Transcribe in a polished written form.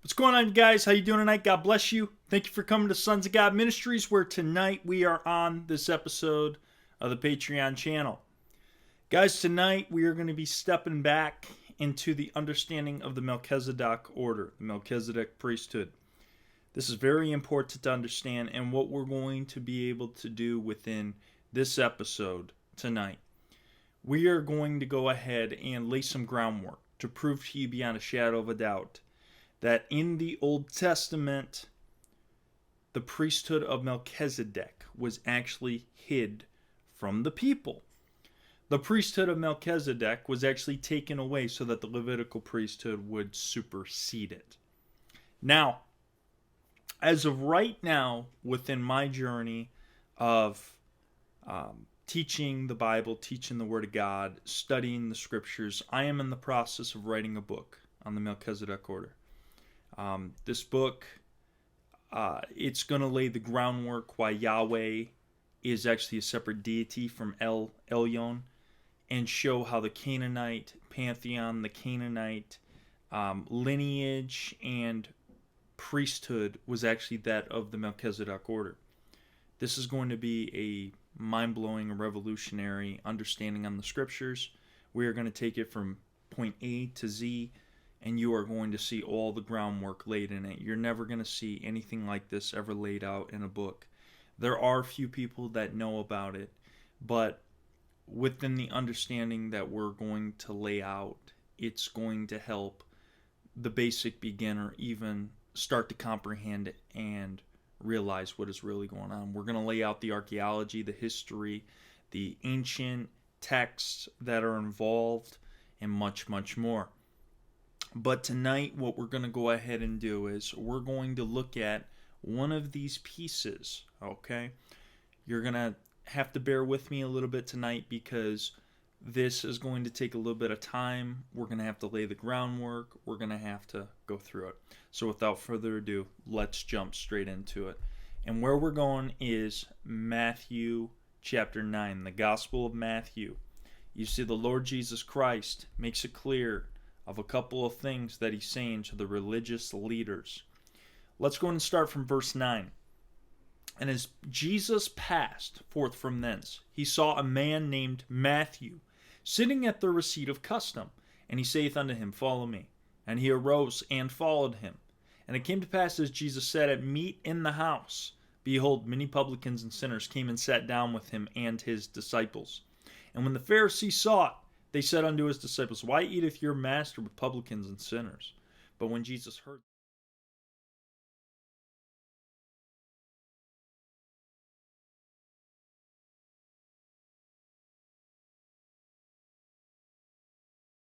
What's going on, you guys? How you doing tonight? God bless you. Thank you for coming to Sons of God Ministries, where tonight we are on this episode of the Patreon channel. Guys, tonight we are going to be stepping back into the understanding of the Melchizedek order, the Melchizedek priesthood. This is very important to understand, and what we're going to be able to do within this episode tonight. We are going to go ahead and lay some groundwork to prove to you beyond a shadow of a doubt that in the Old Testament, the priesthood of Melchizedek was actually hid from the people. The priesthood of Melchizedek was actually taken away so that the Levitical priesthood would supersede it. Now, as of right now, within my journey of teaching the Bible, teaching the Word of God, studying the Scriptures, I am in the process of writing a book on the Melchizedek order. This book, it's going to lay the groundwork why Yahweh is actually a separate deity from Elyon, and show how the Canaanite pantheon, the Canaanite lineage and priesthood was actually that of the Melchizedek order. This is going to be a mind-blowing, revolutionary understanding on the Scriptures. We are going to take it from point A to Z, and you are going to see all the groundwork laid in it. You're never going to see anything like this ever laid out in a book. There are few people that know about it, but within the understanding that we're going to lay out, it's going to help the basic beginner even start to comprehend it and realize what is really going on. We're going to lay out the archaeology, the history, the ancient texts that are involved, and much, much more. But tonight, what we're going to go ahead and do is we're going to look at one of these pieces, okay? You're going to have to bear with me a little bit tonight because this is going to take a little bit of time. We're going to have to lay the groundwork. We're going to have to go through it. So without further ado, let's jump straight into it. And where we're going is Matthew chapter 9, the Gospel of Matthew. You see, the Lord Jesus Christ makes it clear of a couple of things that he's saying to the religious leaders. Let's go and start from verse 9. And as Jesus passed forth from thence, he saw a man named Matthew sitting at the receipt of custom. And he saith unto him, Follow me. And he arose and followed him. And it came to pass, as Jesus sat at meat in the house, behold, many publicans and sinners came and sat down with him and his disciples. And when the Pharisees saw it, they said unto his disciples, Why eateth your master with publicans and sinners? But when Jesus heard